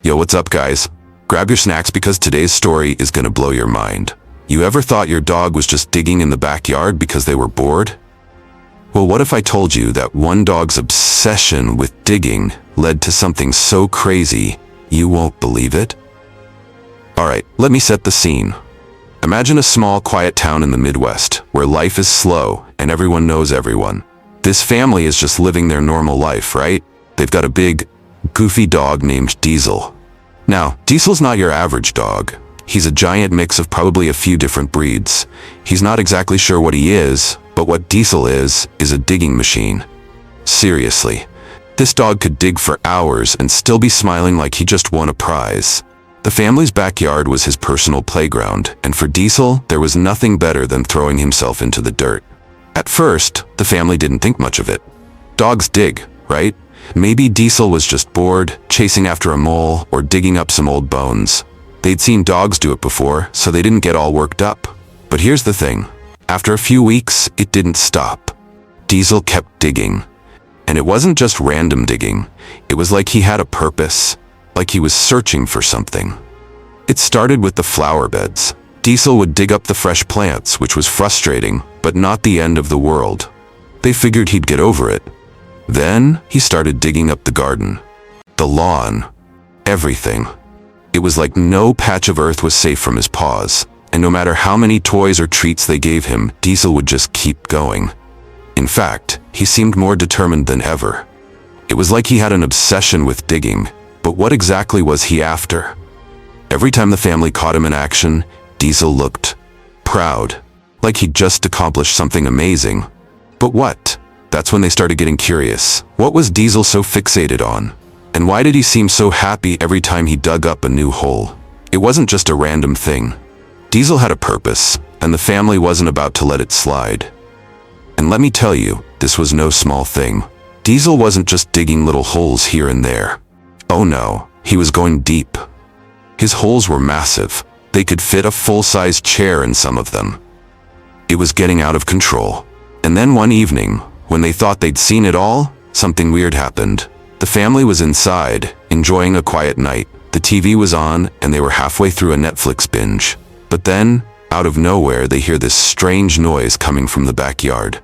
Yo, what's up, guys? Grab your snacks because today's story is gonna blow your mind. You ever thought your dog was just digging in the backyard because they were bored? Well, what if I told you that one dog's obsession with digging led to something so crazy you won't believe it? Alright, let me set the scene. Imagine a small, quiet town in the Midwest where life is slow and everyone knows everyone. This family is just living their normal life, right? They've got a big, goofy dog named Diesel. Now, Diesel's not your average dog. He's a giant mix of probably a few different breeds. He's not exactly sure what he is, but what Diesel is a digging machine. Seriously, this dog could dig for hours and still be smiling like he just won a prize. The family's backyard was his personal playground, and for Diesel, there was nothing better than throwing himself into the dirt. At first, the family didn't think much of it. Dogs dig, right? Maybe Diesel was just bored, chasing after a mole, or digging up some old bones. They'd seen dogs do it before, so they didn't get all worked up. But here's the thing. After a few weeks, it didn't stop. Diesel kept digging. And it wasn't just random digging. It was like he had a purpose, like he was searching for something. It started with the flower beds. Diesel would dig up the fresh plants, which was frustrating, but not the end of the world. They figured he'd get over it. Then, he started digging up the garden, the lawn, everything. It was like no patch of earth was safe from his paws, and no matter how many toys or treats they gave him, Diesel would just keep going. In fact, he seemed more determined than ever. It was like he had an obsession with digging, but what exactly was he after? Every time the family caught him in action, Diesel looked proud, like he'd just accomplished something amazing. But what? That's when they started getting curious. What was Diesel so fixated on? And why did he seem so happy every time he dug up a new hole? It wasn't just a random thing. Diesel had a purpose, and the family wasn't about to let it slide. And let me tell you, this was no small thing. Diesel wasn't just digging little holes here and there. Oh no, he was going deep. His holes were massive. They could fit a full-size chair in some of them. It was getting out of control. And then one evening, when they thought they'd seen it all, something weird happened. The family was inside, enjoying a quiet night. The TV was on, and they were halfway through a Netflix binge. But then, out of nowhere, they hear this strange noise coming from the backyard.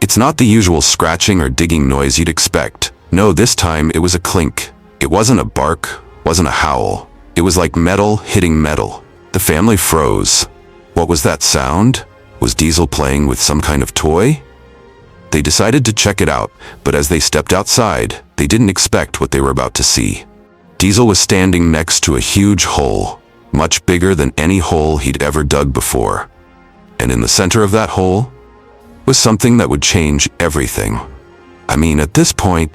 It's not the usual scratching or digging noise you'd expect. No, this time it was a clink. It wasn't a bark, wasn't a howl. It was like metal hitting metal. The family froze. What was that sound? Was Diesel playing with some kind of toy? They decided to check it out, but as they stepped outside, they didn't expect what they were about to see. Diesel was standing next to a huge hole, much bigger than any hole he'd ever dug before. And in the center of that hole was something that would change everything. I mean, at this point,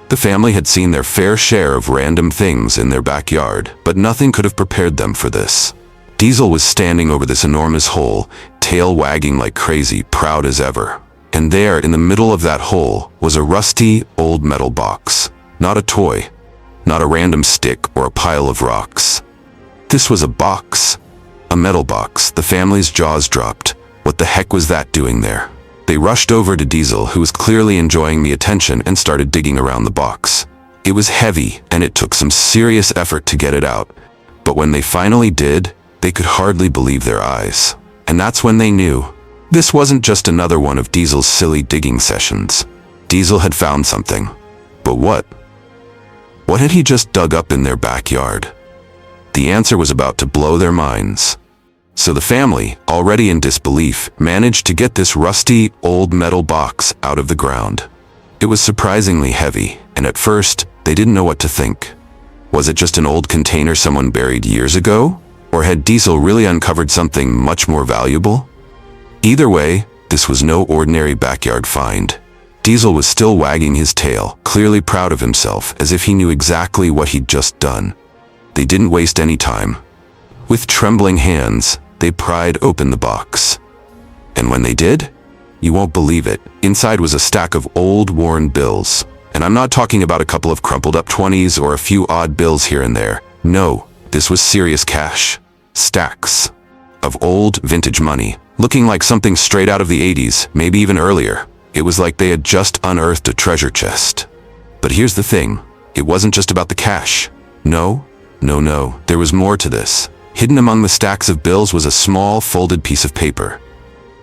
the family had seen their fair share of random things in their backyard, but nothing could have prepared them for this. Diesel was standing over this enormous hole, tail wagging like crazy, proud as ever. And there, in the middle of that hole, was a rusty, old metal box. Not a toy. Not a random stick or a pile of rocks. This was a box. A metal box. The family's jaws dropped. What the heck was that doing there? They rushed over to Diesel, who was clearly enjoying the attention, and started digging around the box. It was heavy, and it took some serious effort to get it out. But when they finally did, they could hardly believe their eyes. And that's when they knew. This wasn't just another one of Diesel's silly digging sessions. Diesel had found something. But what? What had he just dug up in their backyard? The answer was about to blow their minds. So the family, already in disbelief, managed to get this rusty, old metal box out of the ground. It was surprisingly heavy, and at first, they didn't know what to think. Was it just an old container someone buried years ago? Or had Diesel really uncovered something much more valuable? Either way, this was no ordinary backyard find. Diesel was still wagging his tail, clearly proud of himself, as if he knew exactly what he'd just done. They didn't waste any time. With trembling hands, they pried open the box. And when they did, you won't believe it. Inside was a stack of old, worn bills. And I'm not talking about a couple of crumpled up 20s or a few odd bills here and there. No, this was serious cash. Stacks of old, vintage money. Looking like something straight out of the 80s, maybe even earlier. It was like they had just unearthed a treasure chest. But here's the thing. It wasn't just about the cash. No, No, there was more to this. Hidden among the stacks of bills was a small, folded piece of paper.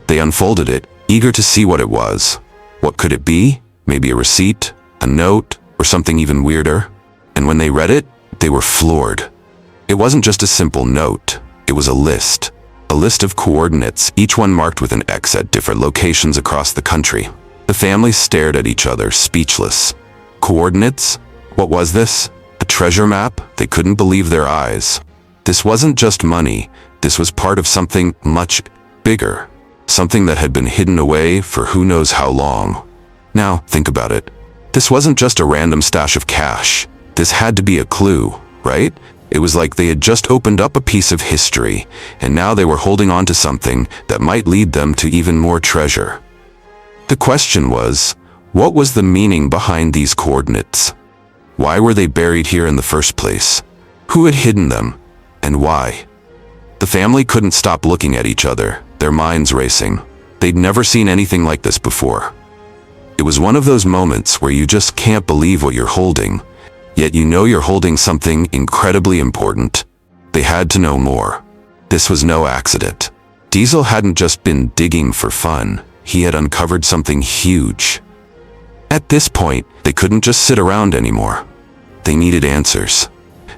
They unfolded it, eager to see what it was. What could it be? Maybe a receipt, a note, or something even weirder? And when they read it, they were floored. It wasn't just a simple note. It was a list. A list of coordinates, each one marked with an X at different locations across the country. The family stared at each other, speechless. Coordinates? What was this? A treasure map? They couldn't believe their eyes. This wasn't just money. This was part of something much bigger. Something that had been hidden away for who knows how long. Now, think about it. This wasn't just a random stash of cash. This had to be a clue, right? It was like they had just opened up a piece of history, and now they were holding on to something that might lead them to even more treasure. The question was, what was the meaning behind these coordinates? Why were they buried here in the first place? Who had hidden them, and why? The family couldn't stop looking at each other, their minds racing. They'd never seen anything like this before. It was one of those moments where you just can't believe what you're holding, yet you know you're holding something incredibly important. They had to know more. This was no accident. Diesel hadn't just been digging for fun. He had uncovered something huge. At this point, they couldn't just sit around anymore. They needed answers.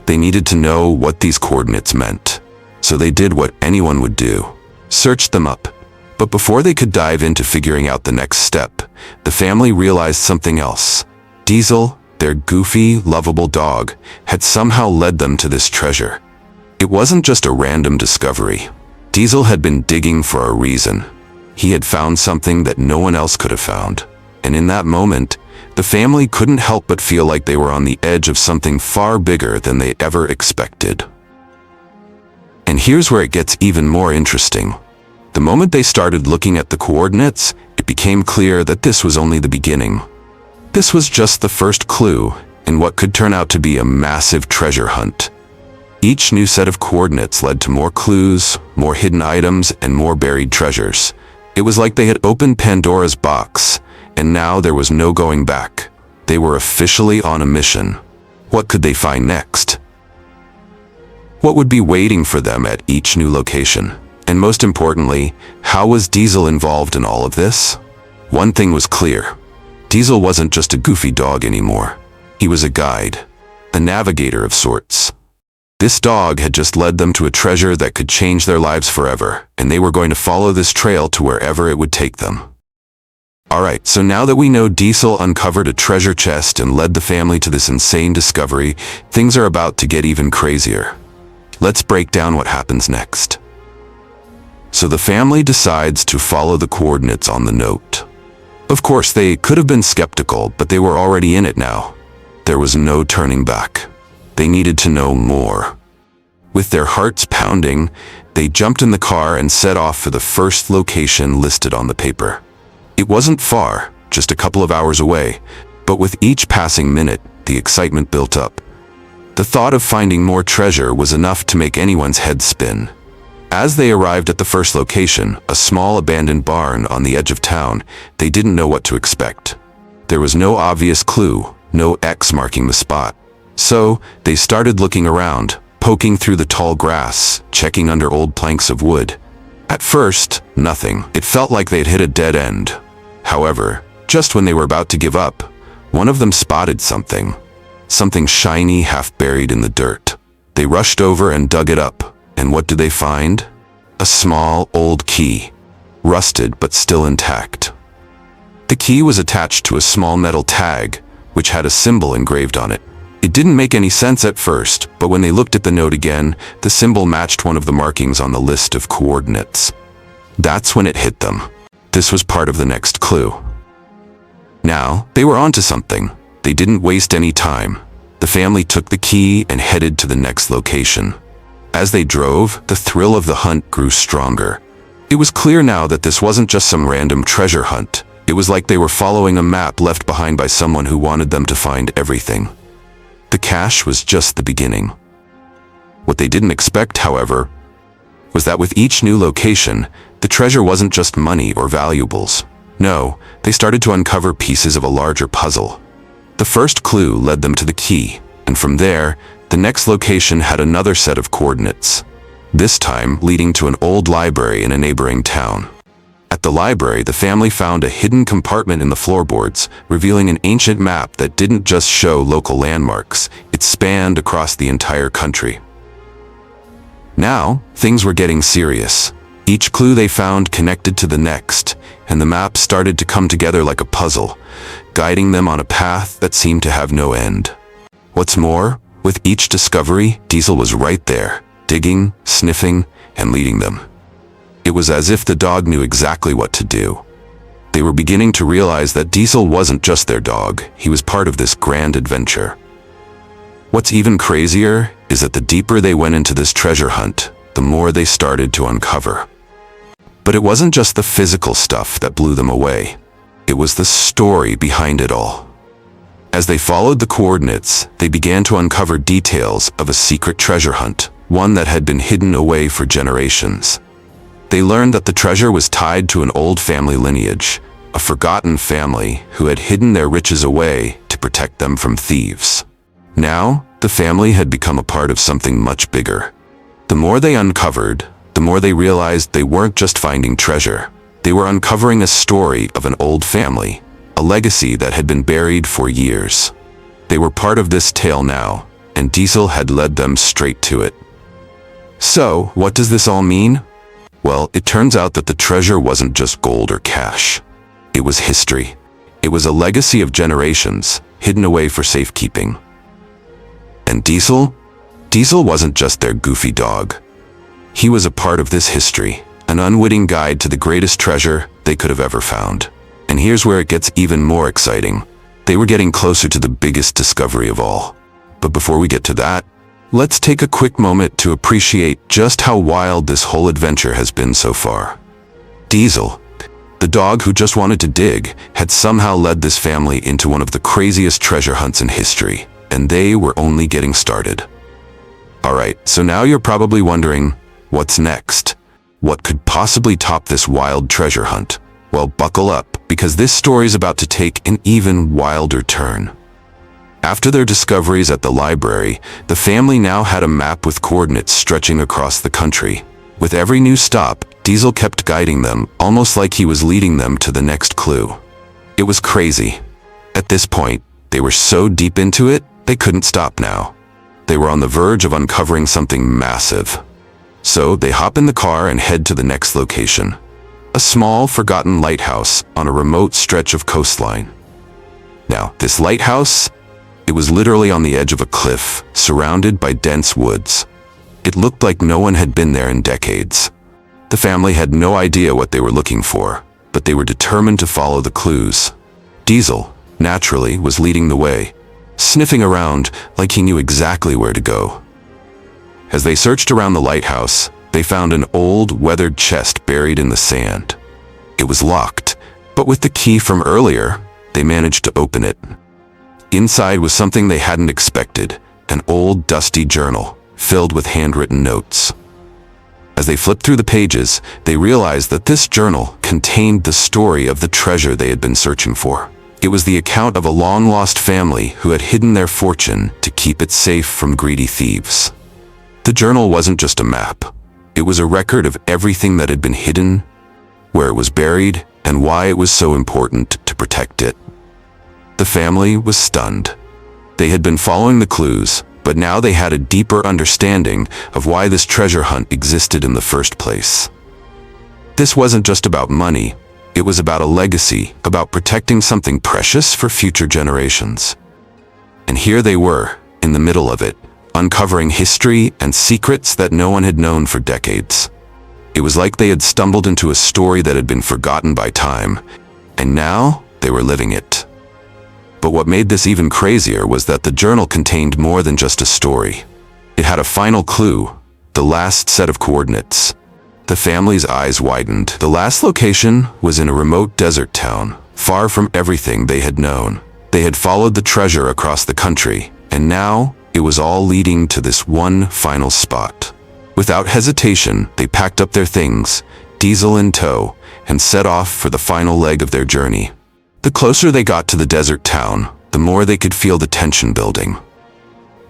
They needed to know what these coordinates meant. So they did what anyone would do. Searched them up. But before they could dive into figuring out the next step, the family realized something else. Diesel, their goofy, lovable dog, had somehow led them to this treasure. It wasn't just a random discovery. Diesel had been digging for a reason. He had found something that no one else could have found. And in that moment, the family couldn't help but feel like they were on the edge of something far bigger than they ever expected. And here's where it gets even more interesting. The moment they started looking at the coordinates, it became clear that this was only the beginning. This was just the first clue in what could turn out to be a massive treasure hunt. Each new set of coordinates led to more clues, more hidden items, and more buried treasures. It was like they had opened Pandora's box, and now there was no going back. They were officially on a mission. What could they find next? What would be waiting for them at each new location? And most importantly, how was Diesel involved in all of this? One thing was clear. Diesel wasn't just a goofy dog anymore. He was a guide, a navigator of sorts. This dog had just led them to a treasure that could change their lives forever, and they were going to follow this trail to wherever it would take them. Alright, so now that we know Diesel uncovered a treasure chest and led the family to this insane discovery, things are about to get even crazier. Let's break down what happens next. So the family decides to follow the coordinates on the note. Of course, they could have been skeptical, but they were already in it now. There was no turning back. They needed to know more. With their hearts pounding, they jumped in the car and set off for the first location listed on the paper. It wasn't far, just a couple of hours away, but with each passing minute, the excitement built up. The thought of finding more treasure was enough to make anyone's head spin. As they arrived at the first location, a small abandoned barn on the edge of town, they didn't know what to expect. There was no obvious clue, no X marking the spot. So, they started looking around, poking through the tall grass, checking under old planks of wood. At first, nothing. It felt like they'd hit a dead end. However, just when they were about to give up, one of them spotted something. Something shiny, half buried in the dirt. They rushed over and dug it up. And what did they find? A small, old key. Rusted but still intact. The key was attached to a small metal tag, which had a symbol engraved on it. It didn't make any sense at first, but when they looked at the note again, the symbol matched one of the markings on the list of coordinates. That's when it hit them. This was part of the next clue. Now, they were onto something. They didn't waste any time. The family took the key and headed to the next location. As they drove, the thrill of the hunt grew stronger. It was clear now that this wasn't just some random treasure hunt. It was like they were following a map left behind by someone who wanted them to find everything. The cache was just the beginning. What they didn't expect, however, was that with each new location, the treasure wasn't just money or valuables. No, they started to uncover pieces of a larger puzzle. The first clue led them to the key, and from there, The next location had another set of coordinates, this time leading to an old library in a neighboring town. At the library, the family found a hidden compartment in the floorboards, revealing an ancient map that didn't just show local landmarks, it spanned across the entire country. Now, things were getting serious. Each clue they found connected to the next, and the map started to come together like a puzzle, guiding them on a path that seemed to have no end. What's more, with each discovery, Diesel was right there, digging, sniffing, and leading them. It was as if the dog knew exactly what to do. They were beginning to realize that Diesel wasn't just their dog, he was part of this grand adventure. What's even crazier is that the deeper they went into this treasure hunt, the more they started to uncover. But it wasn't just the physical stuff that blew them away. It was the story behind it all. As they followed the coordinates, they began to uncover details of a secret treasure hunt, one that had been hidden away for generations. They learned that the treasure was tied to an old family lineage, a forgotten family who had hidden their riches away to protect them from thieves. Now, the family had become a part of something much bigger. The more they uncovered, the more they realized they weren't just finding treasure. They were uncovering a story of an old family, a legacy that had been buried for years. They were part of this tale now, and Diesel had led them straight to it. So, what does this all mean? Well, it turns out that the treasure wasn't just gold or cash. It was history. It was a legacy of generations, hidden away for safekeeping. And Diesel? Diesel wasn't just their goofy dog. He was a part of this history, an unwitting guide to the greatest treasure they could have ever found. And here's where it gets even more exciting. They were getting closer to the biggest discovery of all. But before we get to that, let's take a quick moment to appreciate just how wild this whole adventure has been so far. Diesel, the dog who just wanted to dig, had somehow led this family into one of the craziest treasure hunts in history, and they were only getting started. Alright, so now you're probably wondering, what's next? What could possibly top this wild treasure hunt? Well, buckle up, because this story's about to take an even wilder turn. After their discoveries at the library, the family now had a map with coordinates stretching across the country. With every new stop, Diesel kept guiding them, almost like he was leading them to the next clue. It was crazy. At this point, they were so deep into it, they couldn't stop now. They were on the verge of uncovering something massive. So they hop in the car and head to the next location. A small, forgotten lighthouse on a remote stretch of coastline. Now, this lighthouse, it was literally on the edge of a cliff, surrounded by dense woods. It looked like no one had been there in decades. The family had no idea what they were looking for, but they were determined to follow the clues. Diesel, naturally, was leading the way, sniffing around like he knew exactly where to go. As they searched around the lighthouse, they found an old, weathered chest buried in the sand. It was locked, but with the key from earlier, they managed to open it. Inside was something they hadn't expected, an old, dusty journal, filled with handwritten notes. As they flipped through the pages, they realized that this journal contained the story of the treasure they had been searching for. It was the account of a long-lost family who had hidden their fortune to keep it safe from greedy thieves. The journal wasn't just a map. It was a record of everything that had been hidden, where it was buried, and why it was so important to protect it. The family was stunned. They had been following the clues, but now they had a deeper understanding of why this treasure hunt existed in the first place. This wasn't just about money. It was about a legacy, about protecting something precious for future generations. And here they were, in the middle of it, uncovering history and secrets that no one had known for decades. It was like they had stumbled into a story that had been forgotten by time, and now they were living it. But what made this even crazier was that the journal contained more than just a story. It had a final clue, the last set of coordinates. The family's eyes widened. The last location was in a remote desert town, far from everything they had known. They had followed the treasure across the country, and now it was all leading to this one final spot. Without hesitation, they packed up their things, Diesel in tow, and set off for the final leg of their journey. The closer they got to the desert town, the more they could feel the tension building.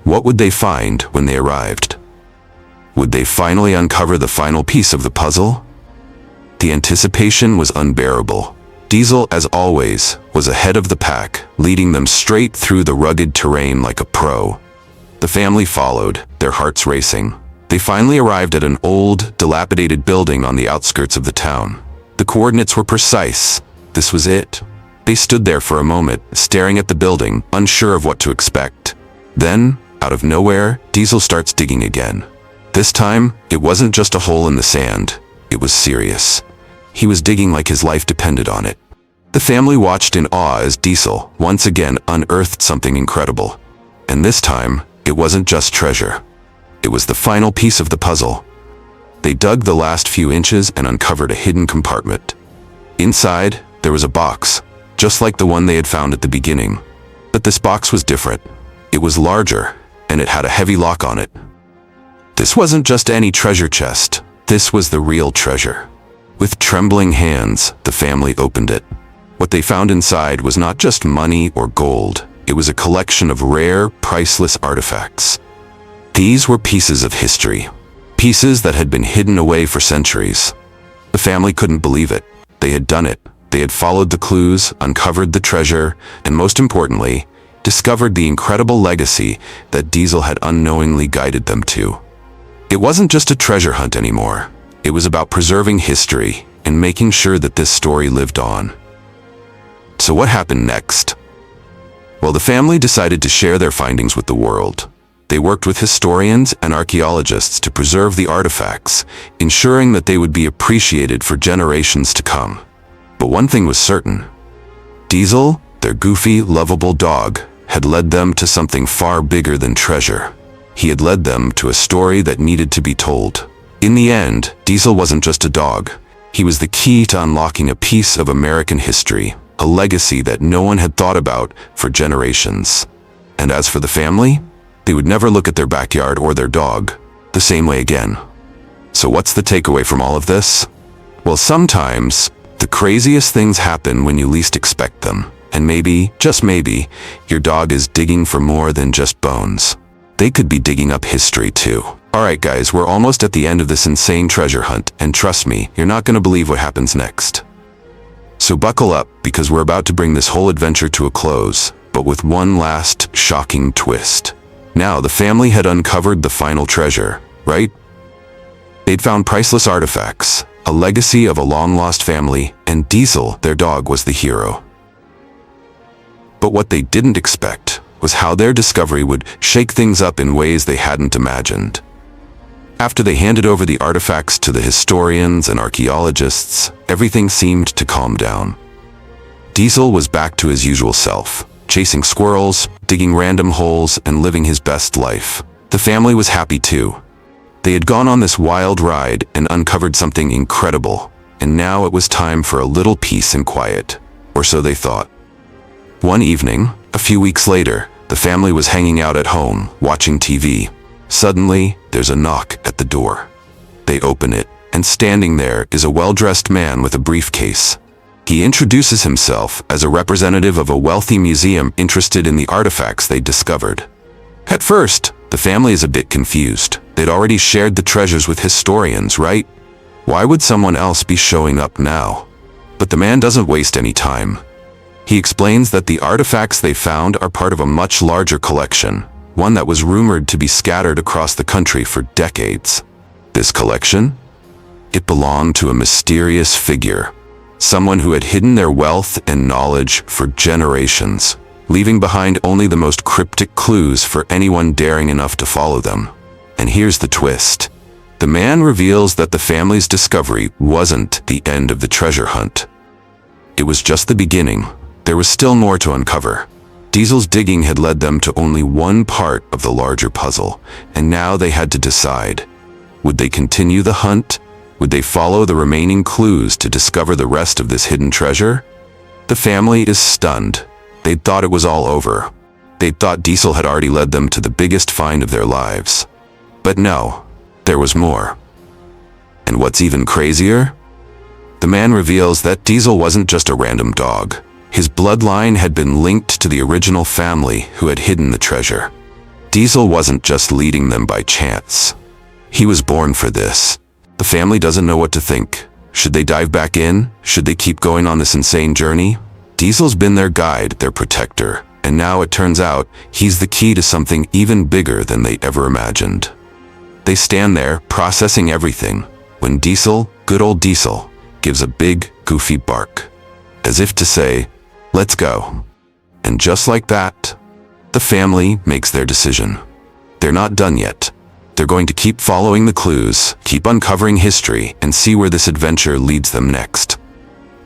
What would they find when they arrived? Would they finally uncover the final piece of the puzzle? The anticipation was unbearable. Diesel, as always, was ahead of the pack, leading them straight through the rugged terrain like a pro. The family followed, their hearts racing. They finally arrived at an old, dilapidated building on the outskirts of the town. The coordinates were precise. This was it. They stood there for a moment, staring at the building, unsure of what to expect. Then, out of nowhere, Diesel starts digging again. This time, it wasn't just a hole in the sand. It was serious. He was digging like his life depended on it. The family watched in awe as Diesel, once again, unearthed something incredible. And this time, it wasn't just treasure. It was the final piece of the puzzle. They dug the last few inches and uncovered a hidden compartment. Inside, there was a box, just like the one they had found at the beginning. But this box was different. It was larger, and it had a heavy lock on it. This wasn't just any treasure chest. This was the real treasure. With trembling hands, the family opened it. What they found inside was not just money or gold. It was a collection of rare, priceless artifacts. These were pieces of history, pieces that had been hidden away for centuries. The family couldn't believe it. They had done it. They had followed the clues, uncovered the treasure, and most importantly, discovered the incredible legacy that Diesel had unknowingly guided them to. It wasn't just a treasure hunt anymore. It was about preserving history and making sure that this story lived on. So what happened next? Well, the family decided to share their findings with the world. They worked with historians and archaeologists to preserve the artifacts, ensuring that they would be appreciated for generations to come. But one thing was certain. Diesel, their goofy, lovable dog, had led them to something far bigger than treasure. He had led them to a story that needed to be told. In the end, Diesel wasn't just a dog. He was the key to unlocking a piece of American history, a legacy that no one had thought about for generations. And as for the family, they would never look at their backyard or their dog the same way again. So what's the takeaway from all of this? Well, sometimes the craziest things happen when you least expect them. And maybe, just maybe, your dog is digging for more than just bones. They could be digging up history too. Alright guys, we're almost at the end of this insane treasure hunt, and trust me, you're not gonna believe what happens next. So buckle up, because we're about to bring this whole adventure to a close, but with one last shocking twist. Now, the family had uncovered the final treasure, right? They'd found priceless artifacts, a legacy of a long-lost family, and Diesel, their dog, was the hero. But what they didn't expect was how their discovery would shake things up in ways they hadn't imagined. After they handed over the artifacts to the historians and archaeologists, everything seemed to calm down. Diesel was back to his usual self, chasing squirrels, digging random holes, and living his best life. The family was happy too. They had gone on this wild ride and uncovered something incredible, and now it was time for a little peace and quiet, or so they thought. One evening, a few weeks later, the family was hanging out at home, watching TV. Suddenly, there's a knock at the door. They open it, and standing there is a well-dressed man with a briefcase. He introduces himself as a representative of a wealthy museum interested in the artifacts they discovered. At first, the family is a bit confused. They'd already shared the treasures with historians, right? Why would someone else be showing up now? But the man doesn't waste any time. He explains that the artifacts they found are part of a much larger collection, one that was rumored to be scattered across the country for decades. This collection? It belonged to a mysterious figure, someone who had hidden their wealth and knowledge for generations, leaving behind only the most cryptic clues for anyone daring enough to follow them. And here's the twist. The man reveals that the family's discovery wasn't the end of the treasure hunt. It was just the beginning. There was still more to uncover. Diesel's digging had led them to only one part of the larger puzzle, and now they had to decide. Would they continue the hunt? Would they follow the remaining clues to discover the rest of this hidden treasure? The family is stunned. They'd thought it was all over. They'd thought Diesel had already led them to the biggest find of their lives. But no, there was more. And what's even crazier? The man reveals that Diesel wasn't just a random dog. His bloodline had been linked to the original family who had hidden the treasure. Diesel wasn't just leading them by chance. He was born for this. The family doesn't know what to think. Should they dive back in? Should they keep going on this insane journey? Diesel's been their guide, their protector, and now it turns out he's the key to something even bigger than they ever imagined. They stand there, processing everything, when Diesel, good old Diesel, gives a big, goofy bark, as if to say, "Let's go." And just like that, the family makes their decision. They're not done yet. They're going to keep following the clues, keep uncovering history, and see where this adventure leads them next.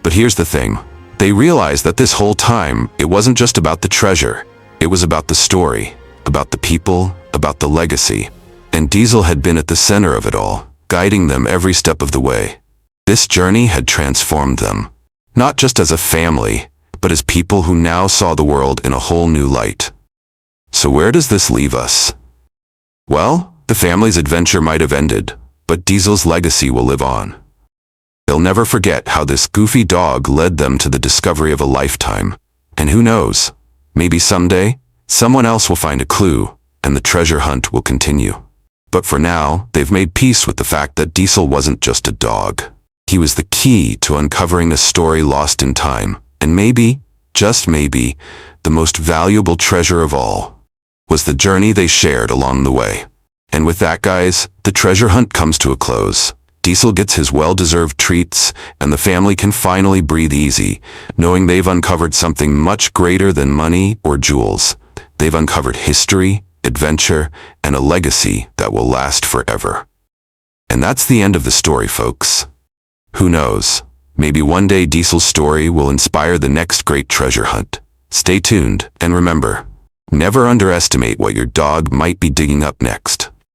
But here's the thing. They realize that this whole time, it wasn't just about the treasure. It was about the story, about the people, about the legacy. And Diesel had been at the center of it all, guiding them every step of the way. This journey had transformed them, not just as a family, but as people who now saw the world in a whole new light. So where does this leave us? Well, the family's adventure might have ended, but Diesel's legacy will live on. They'll never forget how this goofy dog led them to the discovery of a lifetime. And who knows, maybe someday, someone else will find a clue, and the treasure hunt will continue. But for now, they've made peace with the fact that Diesel wasn't just a dog. He was the key to uncovering a story lost in time, and maybe, just maybe, the most valuable treasure of all was the journey they shared along the way. And with that, guys, the treasure hunt comes to a close. Diesel gets his well-deserved treats, and the family can finally breathe easy, knowing they've uncovered something much greater than money or jewels. They've uncovered history, adventure, and a legacy that will last forever. And that's the end of the story, folks. Who knows? Maybe one day Diesel's story will inspire the next great treasure hunt. Stay tuned, and remember, never underestimate what your dog might be digging up next.